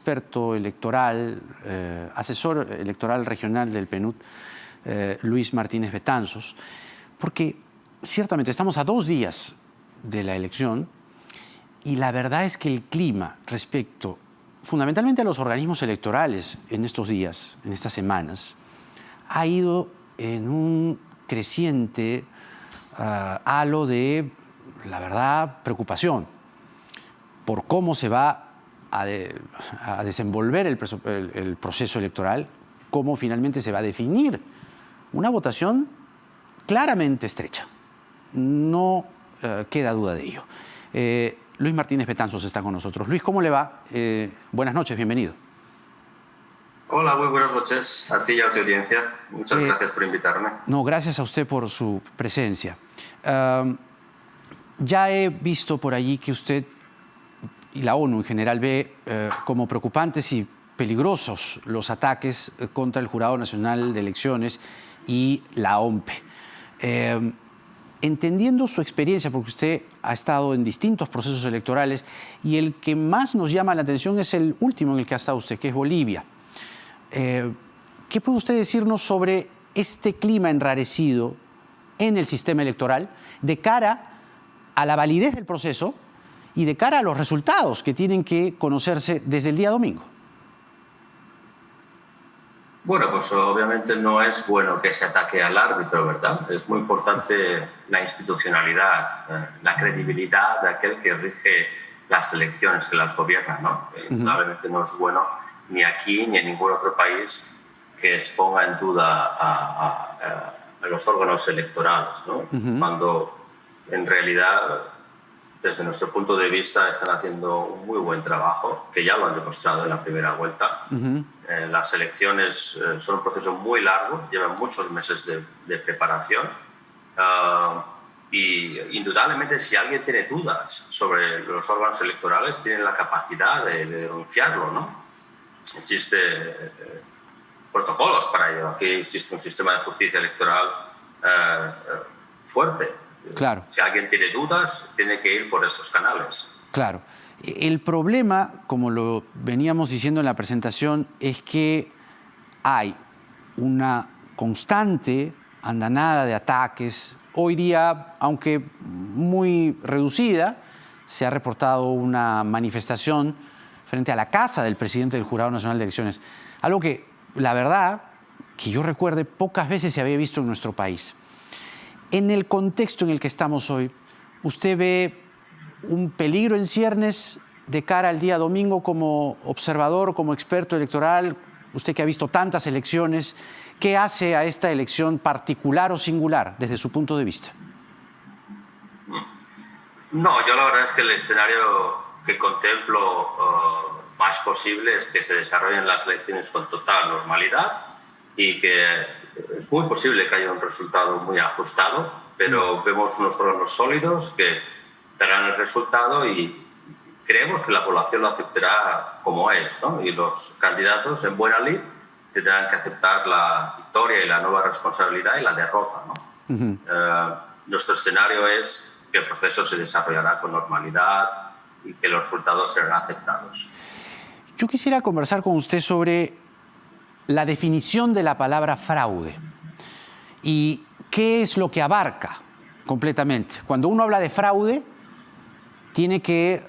experto electoral, asesor electoral regional del PNUD, Luis Martínez Betanzos, porque ciertamente estamos a 2 días de la elección y la verdad es que el clima respecto fundamentalmente a los organismos electorales en estos días, en estas semanas, ha ido en un creciente halo de, la verdad, preocupación por cómo se va a desenvolver el proceso electoral, cómo finalmente se va a definir una votación claramente estrecha. No queda duda de ello. Luis Martínez Betanzos está con nosotros. Luis, ¿cómo le va? Buenas noches, bienvenido. Hola, muy buenas noches a ti y a tu audiencia. Muchas gracias por invitarme. No, gracias a usted por su presencia. Ya he visto por allí que usted y la ONU en general ve como preocupantes y peligrosos los ataques contra el Jurado Nacional de Elecciones y la OMPE. Entendiendo su experiencia, porque usted ha estado en distintos procesos electorales y el que más nos llama la atención es el último en el que ha estado usted, que es Bolivia. ¿Qué puede usted decirnos sobre este clima enrarecido en el sistema electoral de cara a la validez del proceso y de cara a los resultados que tienen que conocerse desde el día domingo? Bueno, pues obviamente no es bueno que se ataque al árbitro, ¿verdad? Es muy importante la institucionalidad, la credibilidad de aquel que rige las elecciones, que las gobierna, ¿no? Probablemente no es bueno ni aquí ni en ningún otro país que exponga en duda a los órganos electorales, ¿no? Cuando en realidad, desde nuestro punto de vista, están haciendo un muy buen trabajo, que ya lo han demostrado en la primera vuelta. Las elecciones son un proceso muy largo, llevan muchos meses de preparación. Y indudablemente, si alguien tiene dudas sobre los órganos electorales, tienen la capacidad de denunciarlo, ¿no? Existen protocolos para ello. Aquí existe un sistema de justicia electoral fuerte. Claro. Si alguien tiene dudas, tiene que ir por esos canales. Claro. El problema, como lo veníamos diciendo en la presentación, es que hay una constante andanada de ataques. Hoy día, aunque muy reducida, se ha reportado una manifestación frente a la casa del presidente del Jurado Nacional de Elecciones. Algo que, la verdad, que yo recuerde, pocas veces se había visto en nuestro país. En el contexto en el que estamos hoy, ¿usted ve un peligro en ciernes de cara al día domingo como observador, como experto electoral? Usted que ha visto tantas elecciones, ¿qué hace a esta elección particular o singular desde su punto de vista? No, yo la verdad es que el escenario que contemplo más posible es que se desarrollen las elecciones con total normalidad y que es muy posible que haya un resultado muy ajustado, pero vemos unos órganos sólidos que darán el resultado y creemos que la población lo aceptará como es, ¿no? Y los candidatos en buena lid tendrán que aceptar la victoria y la nueva responsabilidad y la derrota, ¿no? Nuestro escenario es que el proceso se desarrollará con normalidad y que los resultados serán aceptados. Yo quisiera conversar con usted sobre la definición de la palabra fraude y qué es lo que abarca completamente. Cuando uno habla de fraude, tiene que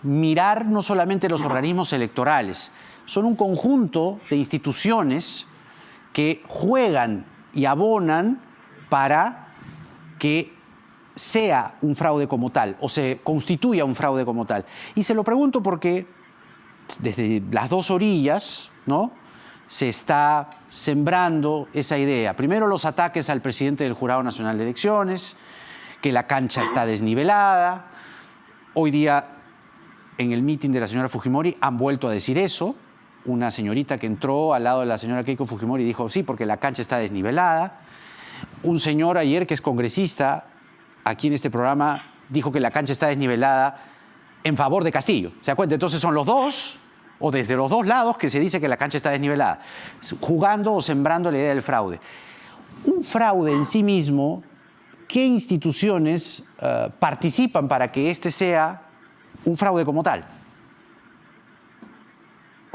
mirar no solamente los organismos electorales, son un conjunto de instituciones que juegan y abonan para que sea un fraude como tal o se constituya un fraude como tal. Y se lo pregunto porque desde las 2 orillas, ¿no?, se está sembrando esa idea. Primero los ataques al presidente del Jurado Nacional de Elecciones, que la cancha está desnivelada. Hoy día, en el mitin de la señora Fujimori, han vuelto a decir eso. Una señorita que entró al lado de la señora Keiko Fujimori dijo, sí, porque la cancha está desnivelada. Un señor ayer, que es congresista, aquí en este programa, dijo que la cancha está desnivelada en favor de Castillo. ¿Se da cuenta? Entonces son los dos, o desde los 2 lados, que se dice que la cancha está desnivelada, jugando o sembrando la idea del fraude. Un fraude en sí mismo, ¿qué instituciones participan para que este sea un fraude como tal?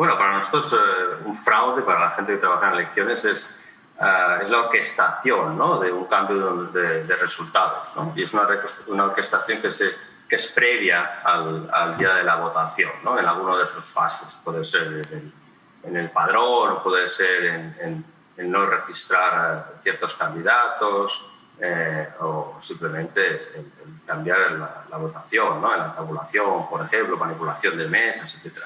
Bueno, para nosotros un fraude, para la gente que trabaja en elecciones, es la orquestación, ¿no?, de un cambio de resultados, ¿no? Y es una orquestación que es previa al día de la votación, ¿no?, en alguna de sus fases. Puede ser en el padrón, puede ser en no registrar ciertos candidatos, o simplemente en cambiar la votación, ¿no?, en la tabulación, por ejemplo, manipulación de mesas, etc.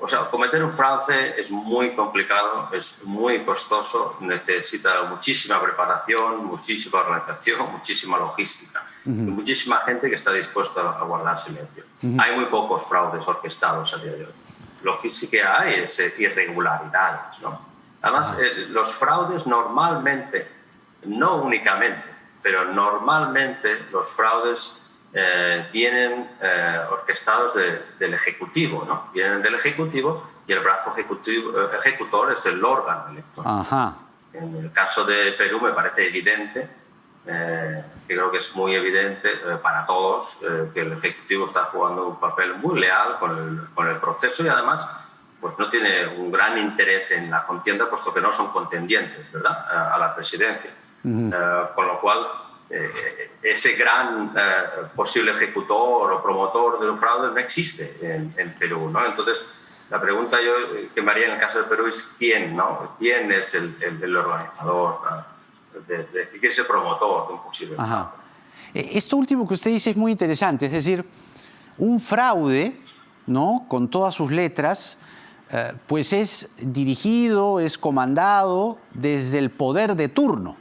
O sea, cometer un fraude es muy complicado, es muy costoso, necesita muchísima preparación, muchísima organización, muchísima logística y muchísima gente que está dispuesta a guardar silencio. Hay muy pocos fraudes orquestados a día de hoy. Lo que sí que hay es irregularidades, ¿no? Además, los fraudes normalmente, no únicamente, pero normalmente los fraudes vienen orquestados del Ejecutivo, ¿no? Vienen del Ejecutivo y el brazo ejecutor es el órgano electoral. Ajá. En el caso de Perú me parece evidente, que creo que es muy evidente para todos, que el Ejecutivo está jugando un papel muy leal con el proceso y además pues no tiene un gran interés en la contienda, puesto que no son contendientes, ¿verdad?, a la presidencia. Con lo cual, ese gran posible ejecutor o promotor de un fraude no existe en Perú, ¿no? Entonces, la pregunta que me haría en el caso de Perú es quién, ¿no? ¿Quién es el organizador, quién es el promotor de un posible fraude? Esto último que usted dice es muy interesante, es decir, un fraude, ¿no?, con todas sus letras, pues es dirigido, es comandado desde el poder de turno,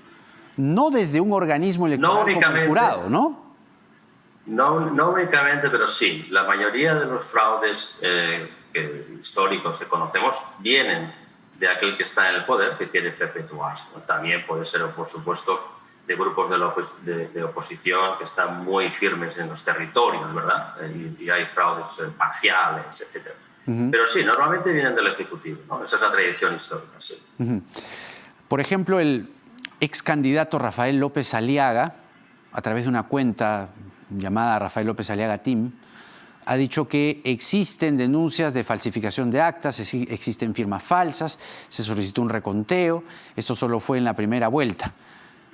no desde un organismo electoral como el jurado, ¿no? No únicamente, pero sí. La mayoría de los fraudes históricos que conocemos vienen de aquel que está en el poder, que quiere perpetuarse, ¿no? También puede ser, por supuesto, de grupos de oposición que están muy firmes en los territorios, ¿verdad? Y hay fraudes parciales, etc. Pero sí, normalmente vienen del Ejecutivo, ¿no? Esa es la tradición histórica, sí. Por ejemplo, el ex candidato Rafael López Aliaga, a través de una cuenta llamada Rafael López Aliaga Team, ha dicho que existen denuncias de falsificación de actas, existen firmas falsas, se solicitó un reconteo. Esto solo fue en la primera vuelta.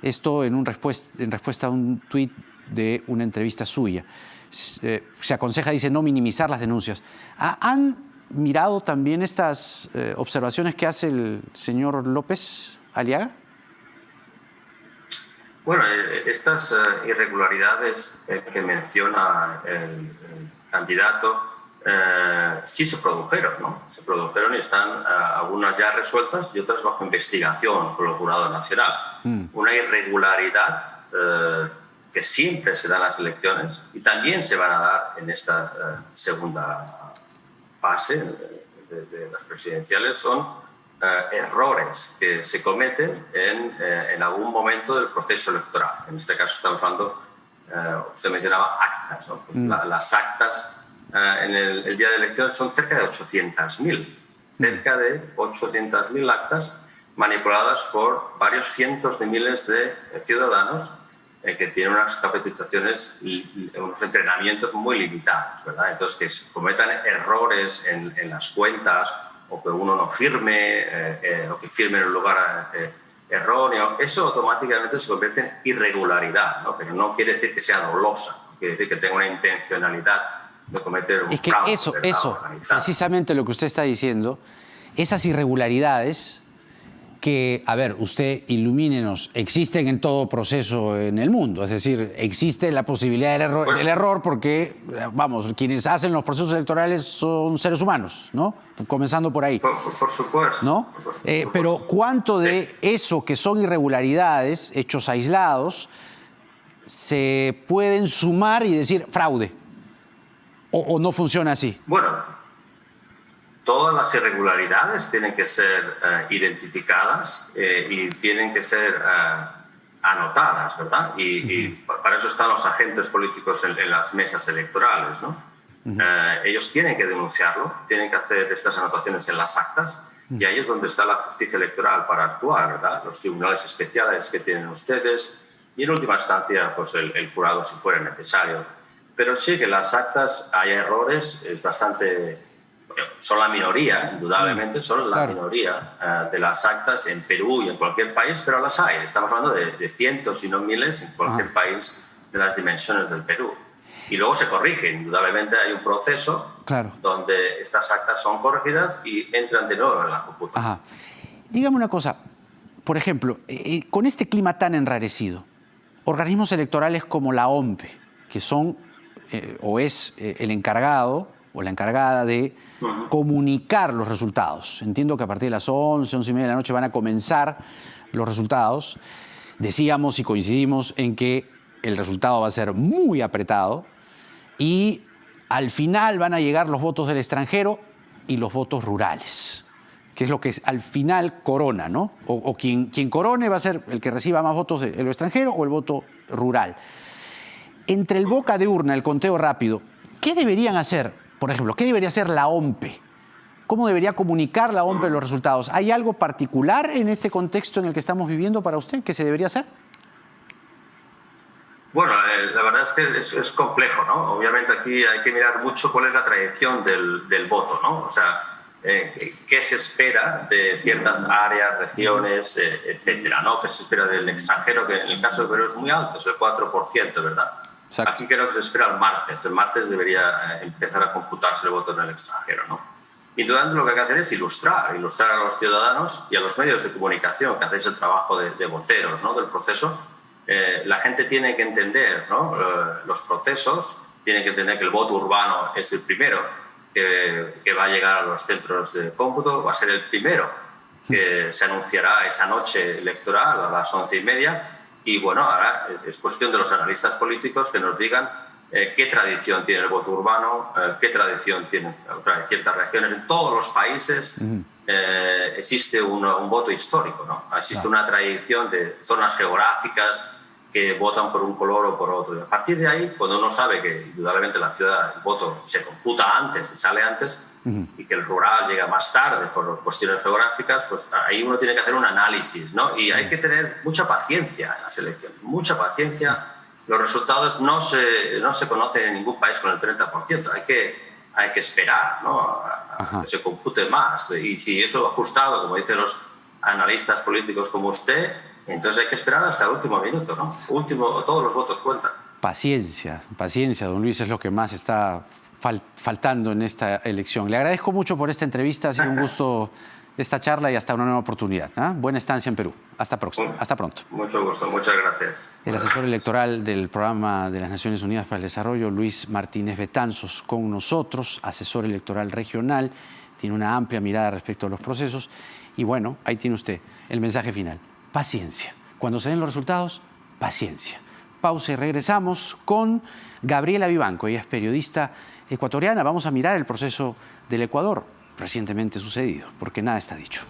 Esto en respuesta a un tuit de una entrevista suya. Se aconseja, dice, no minimizar las denuncias. ¿Han mirado también estas observaciones que hace el señor López Aliaga? Bueno, estas irregularidades que menciona el candidato sí se produjeron, ¿no? Se produjeron y están algunas ya resueltas y otras bajo investigación por el Jurado Nacional. Una irregularidad que siempre se da en las elecciones y también se van a dar en esta segunda fase de las presidenciales son errores que se cometen en algún momento del proceso electoral. En este caso estamos hablando, usted mencionaba actas, ¿no? Pues las actas en el día de elección son cerca de 800.000. Cerca de 800.000 actas manipuladas por varios cientos de miles de ciudadanos que tienen unas capacitaciones y unos entrenamientos muy limitados, ¿verdad? Entonces, que se cometan errores en las cuentas o que uno no firme o que firme en un lugar erróneo, eso automáticamente se convierte en irregularidad, ¿no? Pero no quiere decir que sea dolosa, quiere decir que tenga una intencionalidad de cometer un fraude. Es que eso, precisamente lo que usted está diciendo, esas irregularidades que, a ver, usted ilumínenos, existen en todo proceso en el mundo. Es decir, existe la posibilidad del error porque, vamos, quienes hacen los procesos electorales son seres humanos, ¿no? Comenzando por ahí. Por supuesto. ¿No? Pero ¿cuánto de eso que son irregularidades, hechos aislados, se pueden sumar y decir fraude? ¿O no funciona así? Bueno, todas las irregularidades tienen que ser identificadas y tienen que ser anotadas, ¿verdad? Y para eso están los agentes políticos en las mesas electorales, ¿no? Ellos tienen que denunciarlo, tienen que hacer estas anotaciones en las actas y ahí es donde está la justicia electoral para actuar, ¿verdad? Los tribunales especiales que tienen ustedes y en última instancia pues el jurado si fuera necesario. Pero sí que en las actas hay errores, es bastante son la minoría, indudablemente, son la minoría de las actas en Perú y en cualquier país, pero las hay. Estamos hablando de cientos y no miles en cualquier país de las dimensiones del Perú. Y luego se corrigen. Indudablemente hay un proceso donde estas actas son corregidas y entran de nuevo en la computadora. Dígame una cosa. Por ejemplo, con este clima tan enrarecido, organismos electorales como la OMPE, que son o es el encargado o la encargada de comunicar los resultados. Entiendo que a partir de las 11, 11:30 de la noche van a comenzar los resultados. Decíamos y coincidimos en que el resultado va a ser muy apretado y al final van a llegar los votos del extranjero y los votos rurales, que es lo que al final corona, ¿no? O quien corone va a ser el que reciba más votos de lo extranjero o el voto rural. Entre el boca de urna, el conteo rápido, ¿qué deberían hacer? Por ejemplo, ¿qué debería hacer la OMPE? ¿Cómo debería comunicar la OMPE los resultados? ¿Hay algo particular en este contexto en el que estamos viviendo para usted que se debería hacer? Bueno, la verdad es que es complejo, ¿no? Obviamente aquí hay que mirar mucho cuál es la tradición del voto, ¿no? O sea, qué se espera de ciertas áreas, regiones, etcétera, ¿no? Qué se espera del extranjero, que en el caso de Perú es muy alto, es el 4%, ¿verdad? Exacto. Aquí creo que se espera el martes. El martes debería empezar a computarse el voto en el extranjero, ¿no? Y durante lo que hay que hacer es ilustrar a los ciudadanos y a los medios de comunicación que hacéis el trabajo de voceros, ¿no? Del proceso. La gente tiene que entender, ¿no? Los procesos, tiene que entender que el voto urbano es el primero que va a llegar a los centros de cómputo, va a ser el primero que se anunciará esa noche electoral a las 11:30. Y bueno, ahora es cuestión de los analistas políticos que nos digan qué tradición tiene el voto urbano, qué tradición tienen ciertas regiones. En todos los países existe un voto histórico, ¿no? Existe una tradición de zonas geográficas que votan por un color o por otro. Y a partir de ahí, cuando uno sabe que indudablemente la ciudad, el voto se computa antes y sale antes, y que el rural llega más tarde por cuestiones geográficas, pues ahí uno tiene que hacer un análisis, ¿no? Y hay que tener mucha paciencia en las elecciones, mucha paciencia. Los resultados no se conocen en ningún país con el 30%. Hay que esperar, ¿no? A que se compute más. Y si eso ha ajustado, como dicen los analistas políticos como usted, entonces hay que esperar hasta el último minuto, ¿no? Todos los votos cuentan. Paciencia, don Luis, es lo que más está faltando en esta elección. Le agradezco mucho por esta entrevista, ha sido un gusto esta charla y hasta una nueva oportunidad. Buena estancia en Perú. Hasta pronto. Mucho gusto, muchas gracias. El asesor electoral del Programa de las Naciones Unidas para el Desarrollo, Luis Martínez Betanzos, con nosotros, asesor electoral regional, tiene una amplia mirada respecto a los procesos y bueno, ahí tiene usted el mensaje final. Paciencia. Cuando se den los resultados, paciencia. Pausa y regresamos con Gabriela Vivanco. Ella es periodista ecuatoriana. Vamos a mirar el proceso del Ecuador recientemente sucedido, porque nada está dicho.